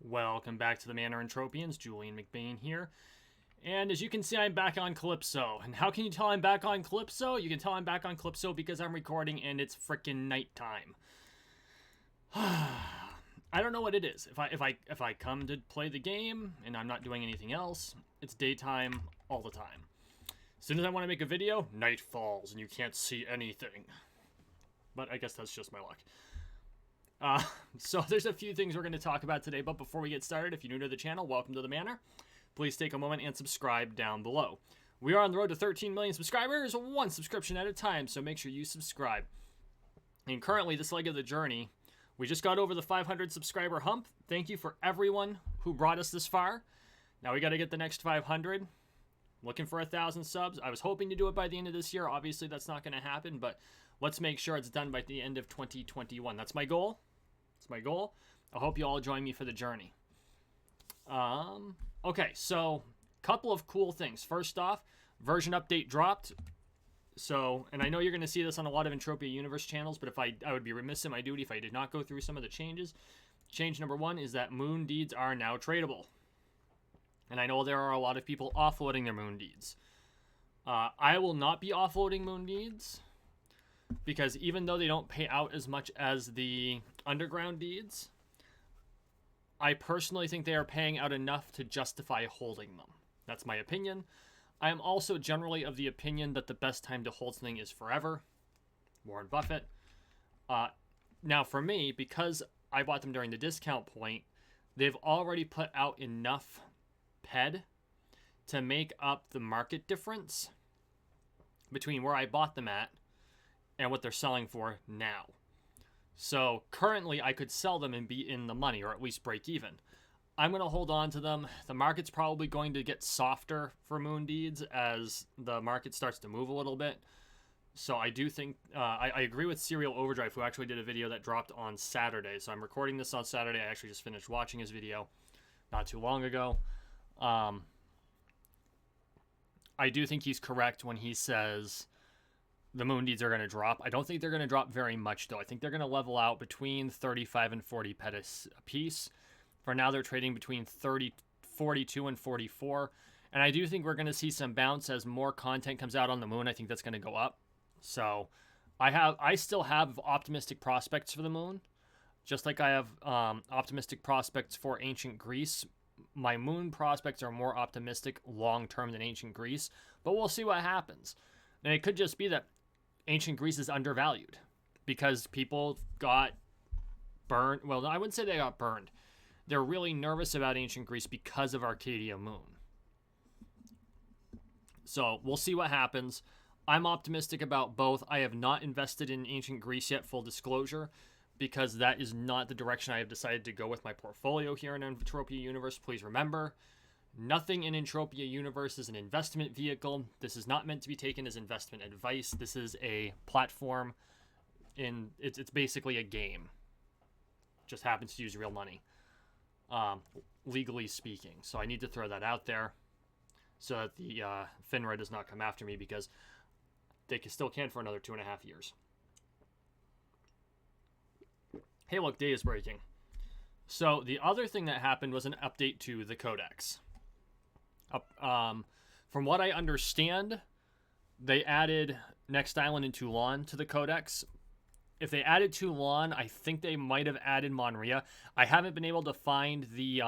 Welcome back to the Manor Entropians. Julian McBain here. And as you can see, I'm back on Calypso. And how can you tell I'm back on Calypso? You can tell I'm back on Calypso because I'm recording and it's frickin' nighttime. I don't know what it is. If I come to play the game and I'm not doing anything else, it's daytime all the time. As soon as I want to make a video, night falls and you can't see anything. But I guess that's just my luck. So there's a few things we're going to talk about today, but before we get started, if you're new to the channel, welcome to the Manor. Please take a moment and subscribe down below. We are on the road to 13 million subscribers, one subscription at a time, so make sure you subscribe. And currently, this leg of the journey, we just got over the 500 subscriber hump. Thank you for everyone who brought us this far. Now we got to get the next 500. Looking for 1,000 subs. I was hoping to do it by the end of this year. Obviously, that's not going to happen, but let's make sure it's done by the end of 2021. That's my goal. It's my goal. I hope you all join me for the journey. Okay, so couple of cool things. First off, version update dropped. So, and I know you're going to see this on a lot of Entropia Universe channels, but if I would be remiss in my duty if I did not go through some of the changes. Change number one is that moon deeds are now tradable. And I know there are a lot of people offloading their moon deeds. I will not be offloading moon deeds, because even though they don't pay out as much as the underground deeds, I personally think they are paying out enough to justify holding them. That's my opinion. I am also generally of the opinion that the best time to hold something is forever. Warren Buffett. Now for me, because I bought them during the discount point, they've already put out enough PED to make up the market difference between where I bought them at and what they're selling for now. So currently I could sell them and be in the money, or at least break even. I'm going to hold on to them. The market's probably going to get softer for moon deeds as the market starts to move a little bit. So I do think, I agree with Serial Overdrive, who actually did a video that dropped on Saturday. So I'm recording this on Saturday. I actually just finished watching his video not too long ago. I do think he's correct when he says the moon deeds are going to drop. I don't think they're going to drop very much, though. I think they're going to level out between 35 and 40 PED a piece. For now, they're trading between 42 and 44. And I do think we're going to see some bounce as more content comes out on the moon. I think that's going to go up. So I still have optimistic prospects for the moon. Just like I have optimistic prospects for ancient Greece. My moon prospects are more optimistic long-term than ancient Greece. But we'll see what happens. And it could just be that ancient Greece is undervalued because people got burned. Well, I wouldn't say they got burned. They're really nervous about ancient Greece because of Arcadia Moon. So we'll see what happens. I'm optimistic about both. I have not invested in ancient Greece yet, full disclosure, because that is not the direction I have decided to go with my portfolio here in Entropia Universe. Please remember, nothing in Entropia Universe is an investment vehicle. This is not meant to be taken as investment advice. This is a platform. It's basically a game. Just happens to use real money, legally speaking. So I need to throw that out there so that the FINRA does not come after me, because they still can for another 2.5 years. Hey, look, day is breaking. So the other thing that happened was an update to the Codex. From what I understand, they added Next Island and Toulon to the Codex. If they added Toulon, I think they might have added Monria. I haven't been able to find the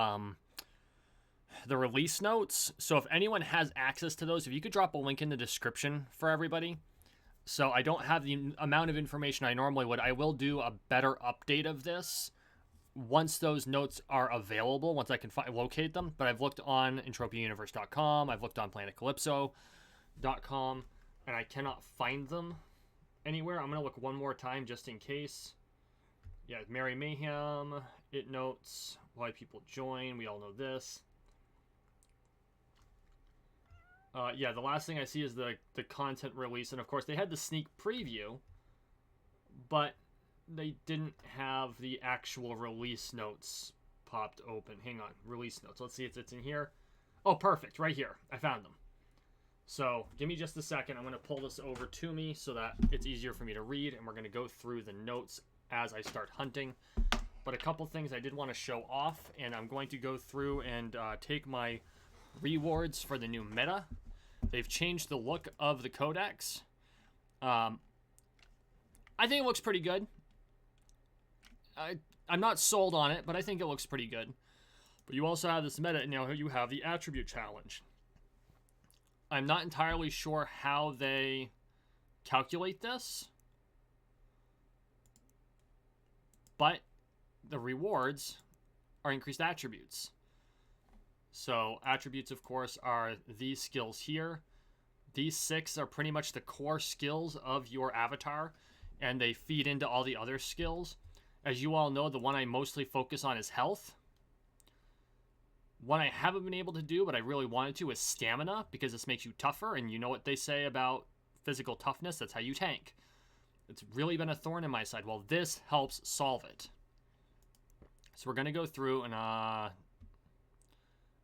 release notes. So if anyone has access to those, if you could drop a link in the description for everybody. So I don't have the amount of information I normally would. I will do a better update of this once those notes are available, once I can locate them. But I've looked on entropiauniverse.com, I've looked on planetcalypso.com, and I cannot find them anywhere. I'm going to look one more time just in case. Yeah, Merry Mayhem, it notes why people join. We all know this. Yeah, the last thing I see is the content release. And of course, they had the sneak preview, but they didn't have the actual release notes popped open. Hang on, release notes. Let's see if it's in here. Oh, perfect, right here. I found them. So give me just a second. I'm going to pull this over to me so that it's easier for me to read, and we're going to go through the notes as I start hunting. but a couple things I did want to show off, and I'm going to go through and take my rewards for the new meta. They've changed the look of the Codex. I think it looks pretty good. I'm not sold on it, but I think it looks pretty good. But you also have this meta, and now you have the attribute challenge. I'm not entirely sure how they calculate this, but the rewards are increased attributes. So attributes, of course, are these skills here. These 6 are pretty much the core skills of your avatar, and they feed into all the other skills. As you all know, the one I mostly focus on is health. One I haven't been able to do, but I really wanted to, is stamina, because this makes you tougher, and you know what they say about physical toughness, that's how you tank. It's really been a thorn in my side. Well, this helps solve it. So we're going to go through, and I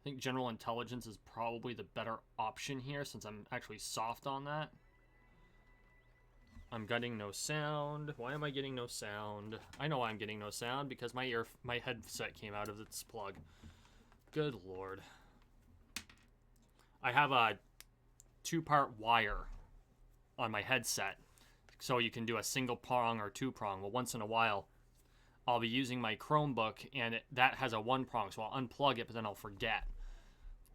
think general intelligence is probably the better option here, since I'm actually soft on that. I'm getting no sound. Why am I getting no sound? I know why I'm getting no sound, because my headset came out of its plug. Good lord. I have a 2-part wire on my headset, so you can do a single prong or 2-prong. Well, once in a while, I'll be using my Chromebook, and that has a 1-prong, so I'll unplug it, but then I'll forget.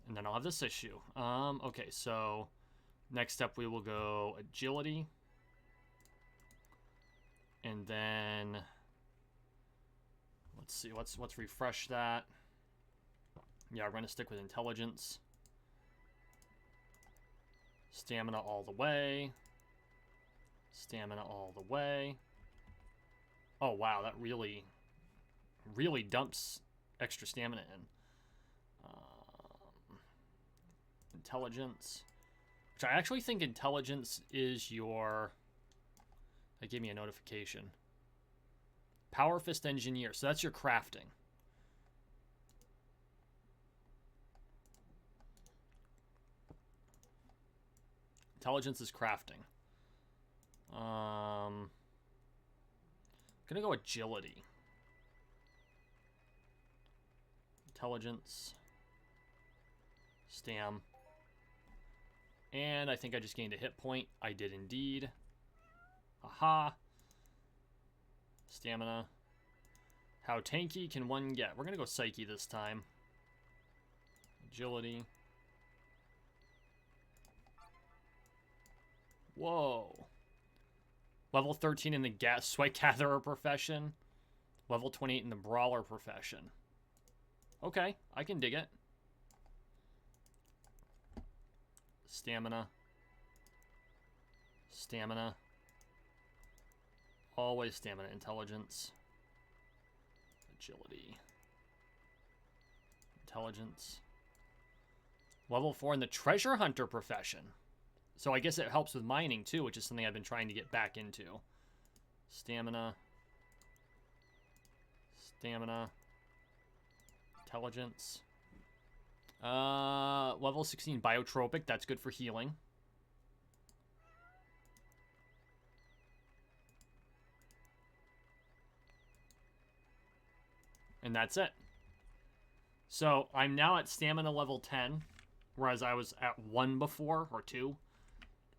And then I'll have this issue. Okay, so next step we will go agility. And then let's see, let's refresh that. Yeah, we're going to stick with intelligence. Stamina all the way. Stamina all the way. Oh, wow, that really dumps extra stamina in. Intelligence. Which I actually think intelligence is your... That gave me a notification. Power Fist Engineer. So that's your crafting. Intelligence is crafting. Gonna go agility. Intelligence. Stam. And I think I just gained a hit point. I did indeed. Aha. Stamina. How tanky can one get? We're gonna go Psyche this time. Agility. Whoa. Level 13 in the Sweat Gatherer profession. Level 28 in the Brawler profession. Okay, I can dig it. Stamina. Stamina. Always stamina. Intelligence. Agility. Intelligence. Level 4 in the Treasure Hunter profession. So I guess it helps with mining too, which is something I've been trying to get back into. Stamina. Stamina. Intelligence. Level 16 Biotropic. That's good for healing. And that's it. So I'm now at stamina level 10, whereas I was at 1 before, or 2.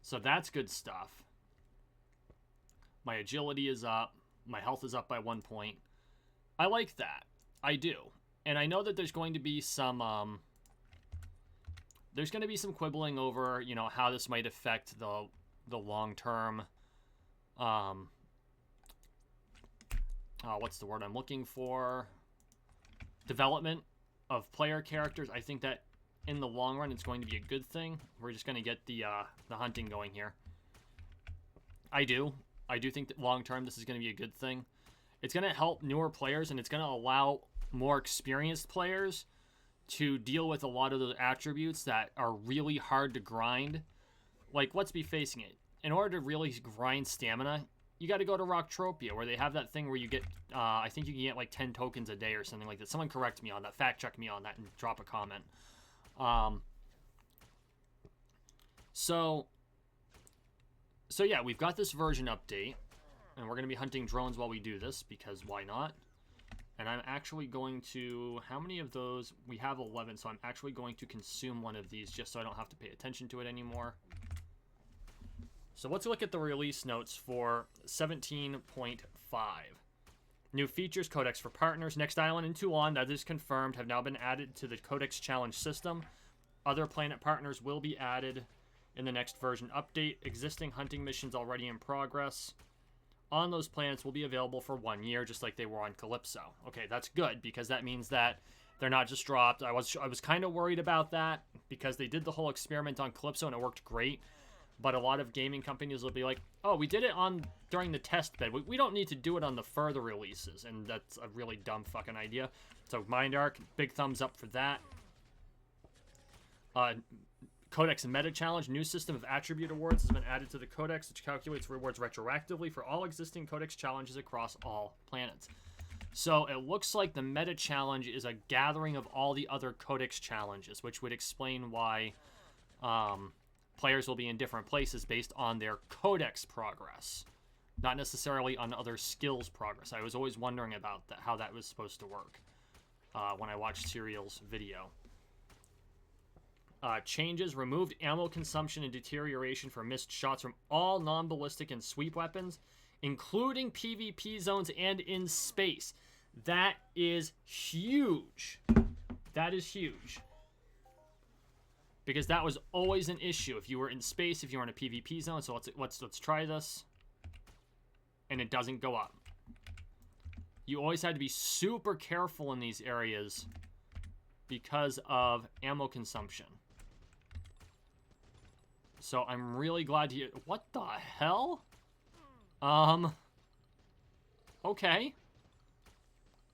So that's good stuff. My agility is up. My health is up by 1 point. I like that. I do. And I know that there's going to be some quibbling over, you know, how this might affect the long-term what's the word I'm looking for? Development of player characters. I think that in the long run, it's going to be a good thing. We're just going to get the hunting going here. I do think that long term, this is going to be a good thing. It's going to help newer players, and it's going to allow more experienced players to deal with a lot of those attributes that are really hard to grind. Like, let's be facing it. In order to really grind stamina, you got to go to Entropia, where they have that thing where you get, I think you can get like 10 tokens a day or something like that. Someone correct me on that, fact check me on that, and drop a comment. So yeah, we've got this version update, and we're going to be hunting drones while we do this, because why not? And I'm actually going to... How many of those? We have 11, so I'm actually going to consume one of these just so I don't have to pay attention to it anymore. So let's look at the release notes for 17.5. New features, Codex for partners. Next island in Toulon, that is confirmed, have now been added to the Codex challenge system. Other planet partners will be added in the next version update. Existing hunting missions already in progress on those planets will be available for 1 year, just like they were on Calypso. Okay, that's good, because that means that they're not just dropped. I was kind of worried about that, because they did the whole experiment on Calypso, and it worked great. But a lot of gaming companies will be like, oh, we did it during the test bed. We don't need to do it on the further releases, and that's a really dumb fucking idea. So Mind Arc, big thumbs up for that. Codex Meta Challenge, new system of attribute awards has been added to the Codex, which calculates rewards retroactively for all existing Codex challenges across all planets. So it looks like the Meta Challenge is a gathering of all the other Codex challenges, which would explain why players will be in different places based on their Codex progress, not necessarily on other skills progress. I was always wondering about that, how that was supposed to work when I watched Serial's video. Changes, removed ammo consumption and deterioration for missed shots from all non-ballistic and sweep weapons, including PvP zones and in space. That is huge. That is huge. Because that was always an issue if you were in space, if you were in a PvP zone. So let's try this. And it doesn't go up. You always had to be super careful in these areas because of ammo consumption. So I'm really glad to hear... What the hell? Okay.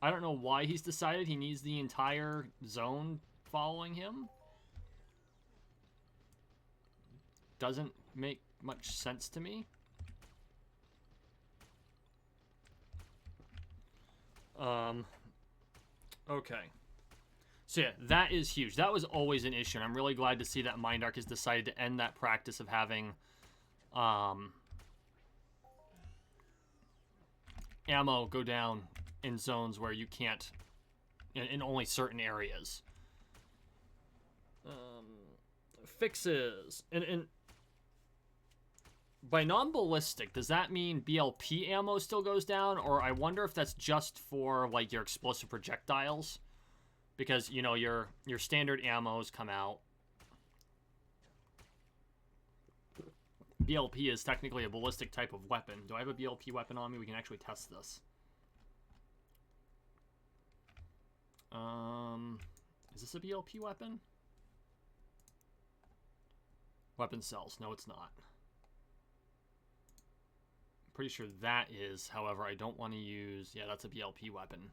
I don't know why he's decided he needs the entire zone following him. Doesn't make much sense to me. Okay. So yeah, that is huge. That was always an issue, and I'm really glad to see that Mind Arc has decided to end that practice of having ammo go down in zones where you can't, in only certain areas. Fixes. And by non-ballistic, does that mean BLP ammo still goes down? Or I wonder if that's just for, like, your explosive projectiles. Because, you know, your standard ammos come out. BLP is technically a ballistic type of weapon. Do I have a BLP weapon on me? We can actually test this. Is this a BLP weapon? Weapon cells. No, it's not. I'm pretty sure that is. However, I don't want to use... Yeah, that's a BLP weapon.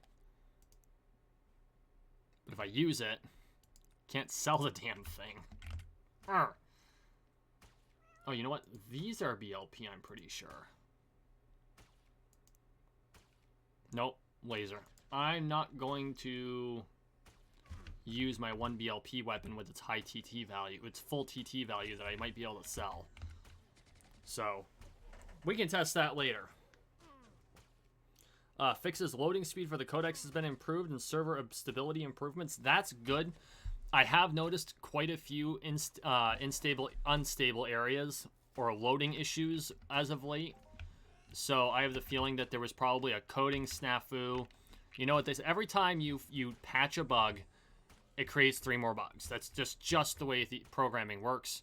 But if I use it, can't sell the damn thing. Arr. Oh, you know what? These are BLP, I'm pretty sure. Nope, laser. I'm not going to use my one BLP weapon with its high TT value, its full TT value that I might be able to sell. So, we can test that later. Fixes loading speed for the Codex has been improved and server stability improvements. That's good. I have noticed quite a few unstable areas or loading issues as of late. So I have the feeling that there was probably a coding snafu. You know what they say? Every time you patch a bug, it creates 3 more bugs. That's just the way the programming works.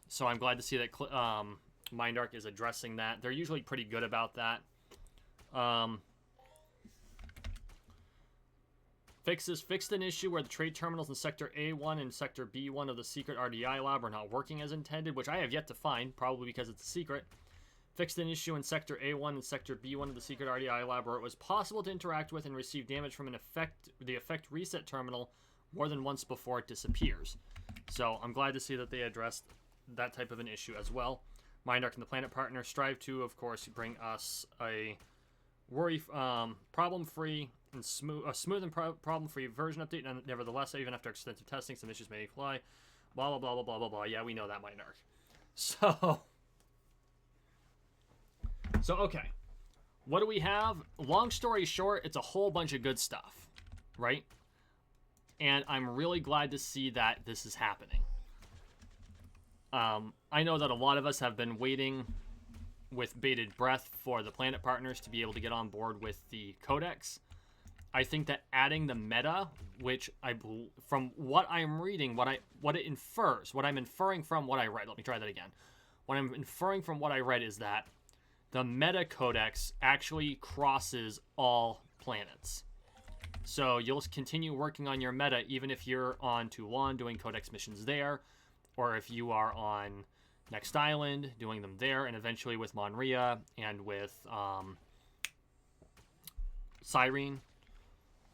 So I'm glad to see that Mind Arc is addressing that. They're usually pretty good about that. Fixed an issue where the trade terminals in Sector A1 and Sector B1 of the secret RDI lab are not working as intended, which I have yet to find, probably because it's a secret. Fixed an issue in Sector A1 and Sector B1 of the secret RDI lab where it was possible to interact with and receive damage from the effect reset terminal more than once before it disappears. So I'm glad to see that they addressed that type of an issue as well. Mind Arc and the Planet Partner strive to, of course, bring us a problem-free and smooth and problem-free version update. And nevertheless, even after extensive testing, some issues may fly. Blah blah blah blah blah blah blah. Yeah, we know that, Mind Arc. So okay, what do we have? Long story short, it's a whole bunch of good stuff, right? And I'm really glad to see that this is happening. I know that a lot of us have been waiting with bated breath for the planet partners to be able to get on board with the Codex. I think that adding the meta, which from what I'm reading, what it infers, what I'm inferring from what I read. Let me try that again. What I'm inferring from what I read is that the meta Codex actually crosses all planets. So you'll continue working on your meta even if you're on Toulon doing Codex missions there, or if you are on Next Island doing them there, and eventually with Monria and with Cyrene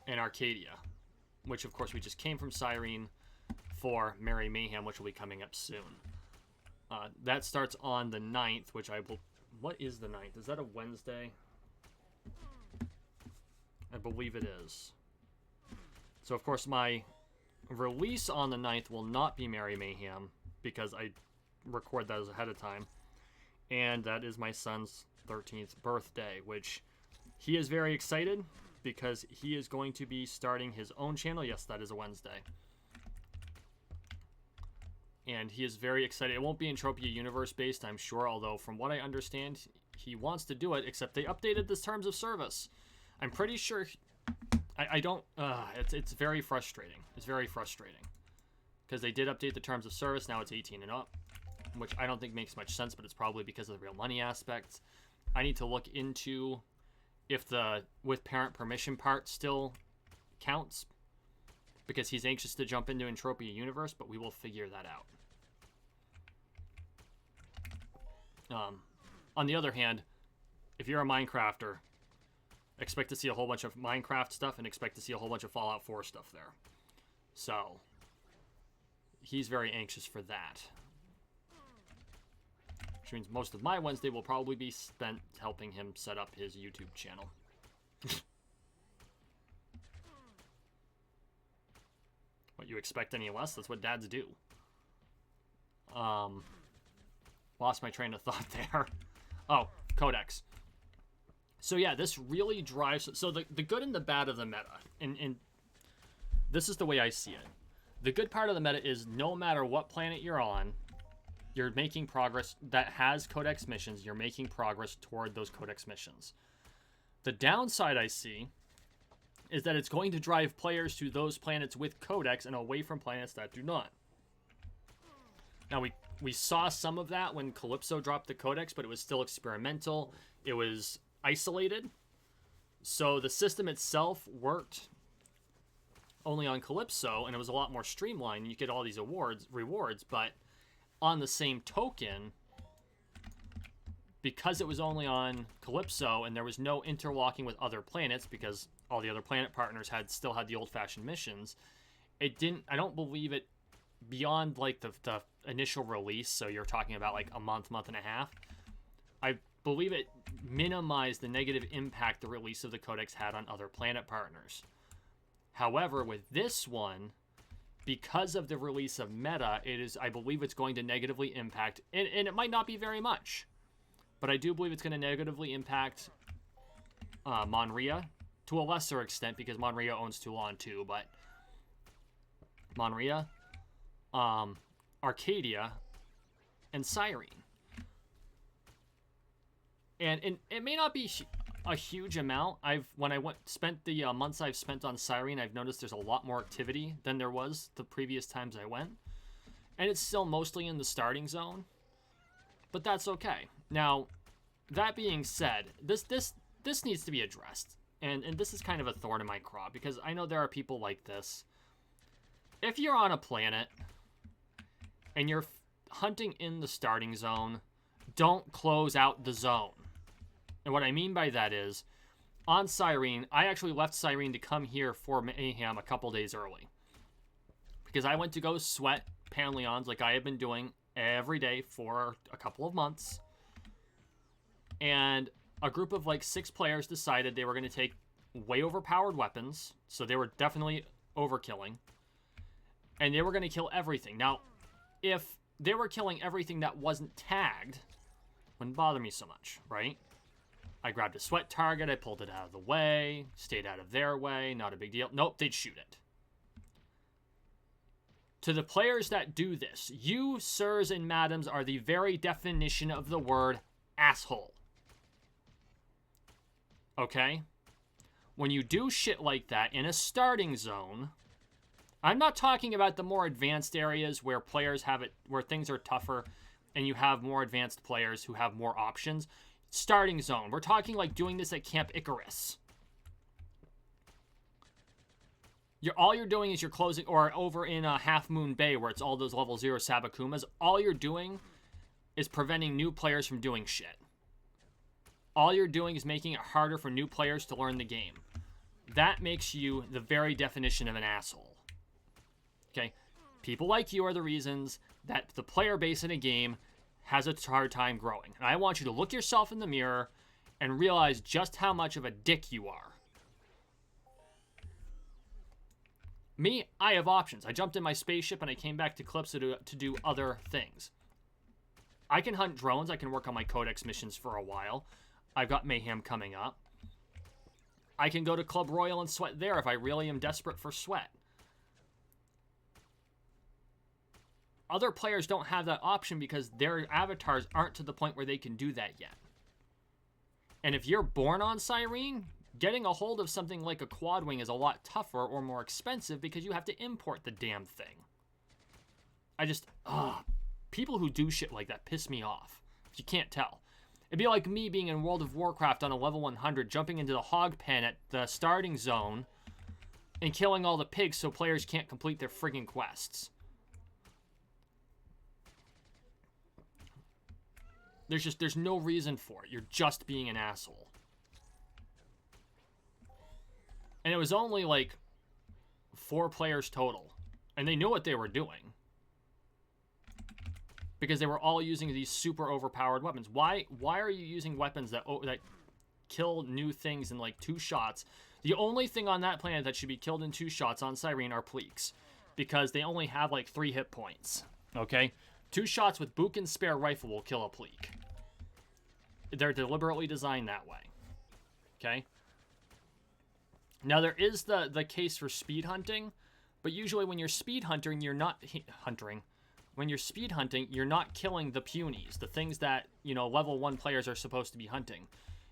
and Arcadia, which of course we just came from Cyrene for Merry Mayhem, which will be coming up soon. That starts on the 9th, which what is the 9th? Is that a Wednesday? I believe it is. So of course my release on the 9th will not be Merry Mayhem because I record that as ahead of time. And that is my son's 13th birthday, which he is very excited because he is going to be starting his own channel. Yes, that is a Wednesday. And he is very excited. It won't be Entropia universe based, I'm sure, although from what I understand, he wants to do it, except they updated the terms of service. I'm pretty sure... I don't... it's very frustrating. It's very frustrating. Because they did update the terms of service, now it's 18 and up, which I don't think makes much sense, but it's probably because of the real money aspects. I need to look into if the with parent permission part still counts, because he's anxious to jump into Entropia universe, but we will figure that out. On the other hand, if you're a Minecrafter, expect to see a whole bunch of Minecraft stuff and expect to see a whole bunch of Fallout 4 stuff there. So, he's very anxious for that. Which means most of my Wednesday will probably be spent helping him set up his YouTube channel. What, you expect any less? That's what dads do. Lost my train of thought there. Oh, Codex. So yeah, this really drives... So the good and the bad of the meta, and this is the way I see it. The good part of the meta is no matter what planet you're on, you're making progress that has Codex missions, you're making progress toward those Codex missions. The downside I see is that it's going to drive players to those planets with Codex and away from planets that do not. Now, we saw some of that when Calypso dropped the Codex, but it was still experimental. It was isolated. So the system itself worked only on Calypso, and it was a lot more streamlined. You get all these rewards, but on the same token, because it was only on Calypso and there was no interlocking with other planets because all the other planet partners still had the old-fashioned missions, I don't believe it beyond like the initial release, so you're talking about like a month and a half, I believe it minimized the negative impact the release of the Codex had on other planet partners. However, with this one, because of the release of meta, I believe it's going to negatively impact, and it might not be very much, but I do believe it's going to negatively impact Monria to a lesser extent, because Monria owns Toulon too, but Monria, Arcadia, and Cyrene. And it may not be a huge amount. When I spent the months I've spent on Cyrene, I've noticed there's a lot more activity than there was the previous times I went. And it's still mostly in the starting zone, but that's okay. Now, that being said, this needs to be addressed. And this is kind of a thorn in my craw, because I know there are people like this. If you're on a planet and you're hunting in the starting zone, don't close out the zone. And what I mean by that is, on Cyrene, I actually left Cyrene to come here for Mayhem a couple days early, because I went to go sweat Panleons like I have been doing every day for a couple of months. And a group of like 6 players decided they were going to take way overpowered weapons, so they were definitely overkilling, and they were going to kill everything. Now, if they were killing everything that wasn't tagged, wouldn't bother me so much, right? I grabbed a sweat target, I pulled it out of the way, stayed out of their way, not a big deal. Nope, they'd shoot it. To the players that do this, you, sirs and madams, are the very definition of the word asshole. Okay? When you do shit like that in a starting zone, I'm not talking about the more advanced areas where players have it, where things are tougher and you have more advanced players who have more options. Starting zone. We're talking like doing this at Camp Icarus. All you're doing is you're closing, or over in Half Moon Bay where it's all those level 0 Sabakumas, all you're doing is preventing new players from doing shit. All you're doing is making it harder for new players to learn the game. That makes you the very definition of an asshole. Okay? People like you are the reasons that the player base in a game has a hard time growing. And I want you to look yourself in the mirror and realize just how much of a dick you are. Me, I have options. I jumped in my spaceship and I came back to Calypso to do other things. I can hunt drones. I can work on my Codex missions for a while. I've got Mayhem coming up. I can go to Club Royal and sweat there if I really am desperate for sweat. Other players don't have that option because their avatars aren't to the point where they can do that yet. And if you're born on Cyrene, getting a hold of something like a quad wing is a lot tougher or more expensive because you have to import the damn thing. People who do shit like that piss me off. If you can't tell. It'd be like me being in World of Warcraft on a level 100, jumping into the hog pen at the starting zone and killing all the pigs so players can't complete their friggin' quests. There's no reason for it. You're just being an asshole. And it was only like 4 players total. And they knew what they were doing. Because they were all using these super overpowered weapons. Why are you using weapons that kill new things in like 2 shots? The only thing on that planet that should be killed in 2 shots on Cyrene are Pleeks. Because they only have like 3 hit points. Okay? 2 shots with Book and Spare Rifle will kill a Pleek. They're deliberately designed that way. Okay? Now, there is the case for speed hunting, but usually when you're speed hunting, you're not When you're speed hunting, you're not killing the punies, the things that, level 1 players are supposed to be hunting.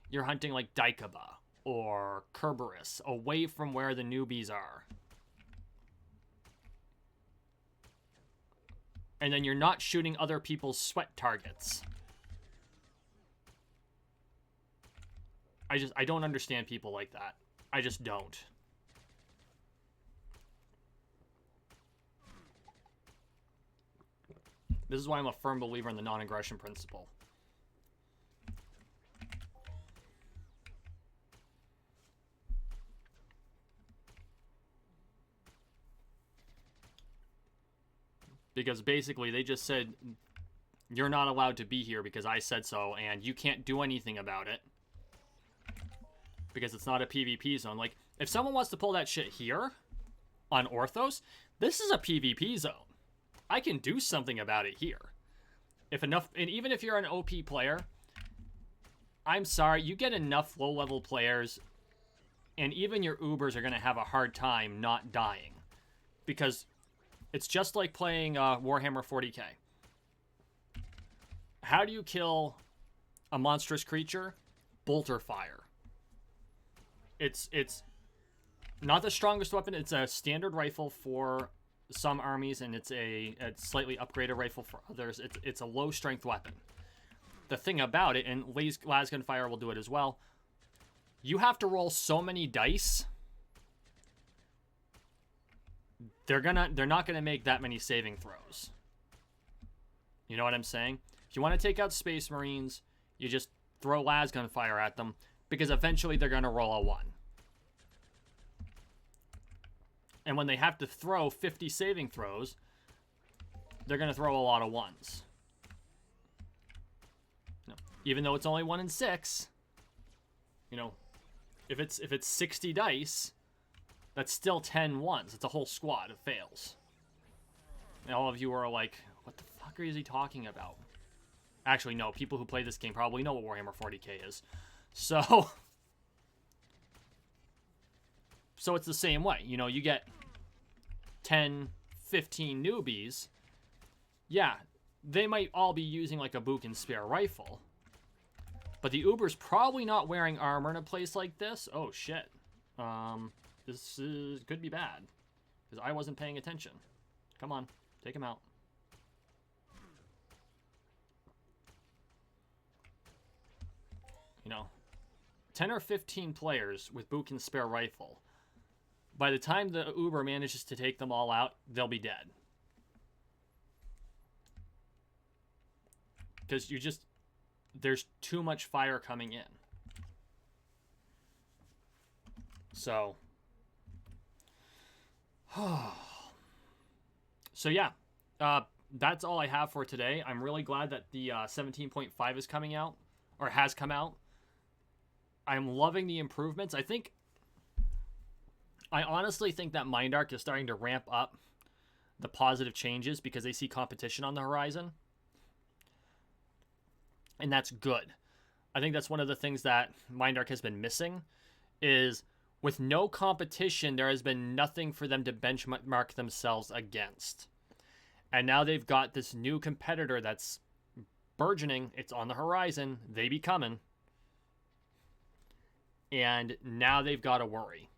You're hunting like Daikaba or Kerberos, away from where the newbies are. And then you're not shooting other people's sweat targets. I don't understand people like that. I just don't. This is why I'm a firm believer in the non-aggression principle. Because basically they just said, you're not allowed to be here because I said so, and you can't do anything about it. Because it's not a PvP zone. Like, if someone wants to pull that shit here, on Orthos, this is a PvP zone. I can do something about it here. And even if you're an OP player, I'm sorry, you get enough low-level players, and even your Ubers are going to have a hard time not dying. Because it's just like playing Warhammer 40k. How do you kill a monstrous creature? Bolter fire. It's not the strongest weapon. It's a standard rifle for some armies, and it's a slightly upgraded rifle for others. It's a low-strength weapon. The thing about it, and lasgun fire will do it as well, you have to roll so many dice. They're not gonna make that many saving throws. You know what I'm saying? If you want to take out Space Marines, you just throw lasgun fire at them, because eventually they're gonna roll a 1. And when they have to throw 50 saving throws, they're gonna throw a lot of 1s. Even though it's only 1 in 6, if it's 60 dice, that's still 10 1s. It's a whole squad of fails. And all of you are like, what the fuck is he talking about? Actually, no. People who play this game probably know what Warhammer 40k is. So, so it's the same way. You know, you get 10, 15 newbies. Yeah, they might all be using like a book and spare rifle. But the Uber's probably not wearing armor in a place like this. Oh, shit. Could be bad. Because I wasn't paying attention. Come on, take him out. You know, 10 or 15 players with book and spare rifle. By the time the Uber manages to take them all out, they'll be dead. Because there's too much fire coming in. So, so yeah, that's all I have for today. I'm really glad that the 17.5 is coming out, or has come out. I'm loving the improvements. I honestly think that MindArc is starting to ramp up the positive changes because they see competition on the horizon. And that's good. I think that's one of the things that MindArc has been missing is with no competition, there has been nothing for them to benchmark themselves against. And now they've got this new competitor that's burgeoning. It's on the horizon. They be coming. And now they've got to worry.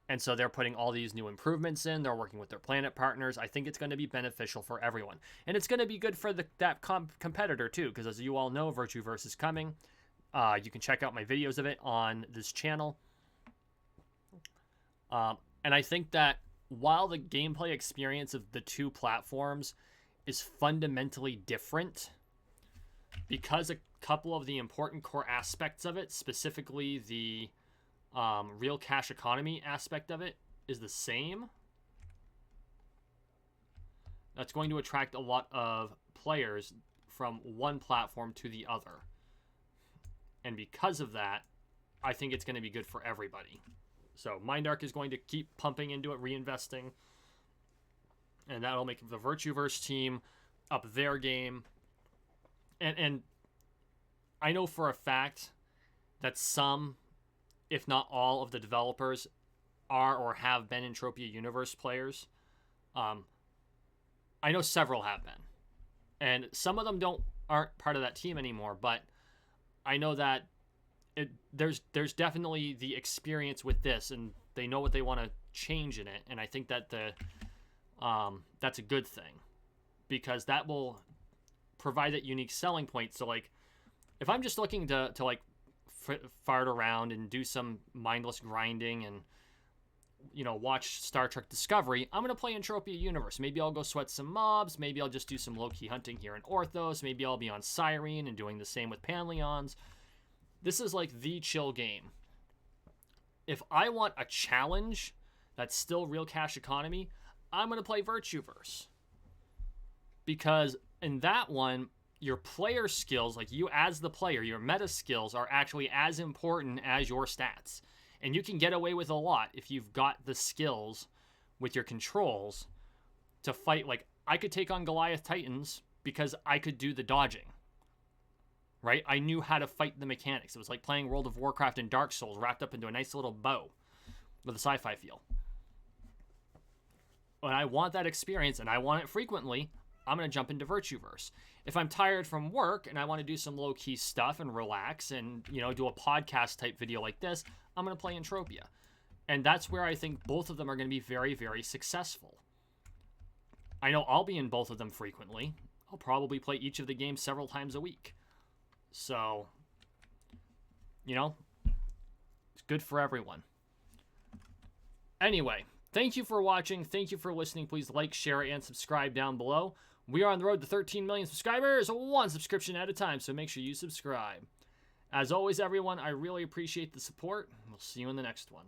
And so they're putting all these new improvements in. They're working with their planet partners. I think it's going to be beneficial for everyone. And it's going to be good for that competitor too, because as you all know, Virtueverse is coming. You can check out my videos of it on this channel. And I think that while the gameplay experience of the two platforms is fundamentally different, because a couple of the important core aspects of it, specifically the real cash economy aspect of it, is the same, that's going to attract a lot of players from one platform to the other. And because of that, I think it's going to be good for everybody. So MindArc is going to keep pumping into it, reinvesting, and that'll make the Virtueverse team up their game. And I know for a fact that some, if not all, of the developers are or have been Entropia Universe players. I know several have been, and some of them aren't part of that team anymore. But I know that there's definitely the experience with this, and they know what they want to change in it. And I think that that's a good thing, because that will provide that unique selling point. So like, if I'm just looking to like fart around and do some mindless grinding and, you know, watch Star Trek Discovery, I'm going to play Entropia Universe. Maybe I'll go sweat some mobs. Maybe I'll just do some low-key hunting here in Orthos. Maybe I'll be on Cyrene and doing the same with Panleons. This is like the chill game. If I want a challenge that's still real cash economy, I'm going to play Virtueverse. Because in that one, your player skills, like you as the player, your meta skills are actually as important as your stats. And you can get away with a lot if you've got the skills with your controls to fight. Like, I could take on Goliath Titans because I could do the dodging. Right? I knew how to fight the mechanics. It was like playing World of Warcraft and Dark Souls wrapped up into a nice little bow with a sci-fi feel. When I want that experience, and I want it frequently, I'm going to jump into Virtueverse. If I'm tired from work and I want to do some low-key stuff and relax and, you know, do a podcast type video like this, I'm going to play Entropia. And that's where I think both of them are going to be very, very successful. I know I'll be in both of them frequently. I'll probably play each of the games several times a week. So, you know, it's good for everyone. Anyway, thank you for watching. Thank you for listening. Please like, share, and subscribe down below. We are on the road to 13 million subscribers, one subscription at a time, so make sure you subscribe. As always, everyone, I really appreciate the support. We'll see you in the next one.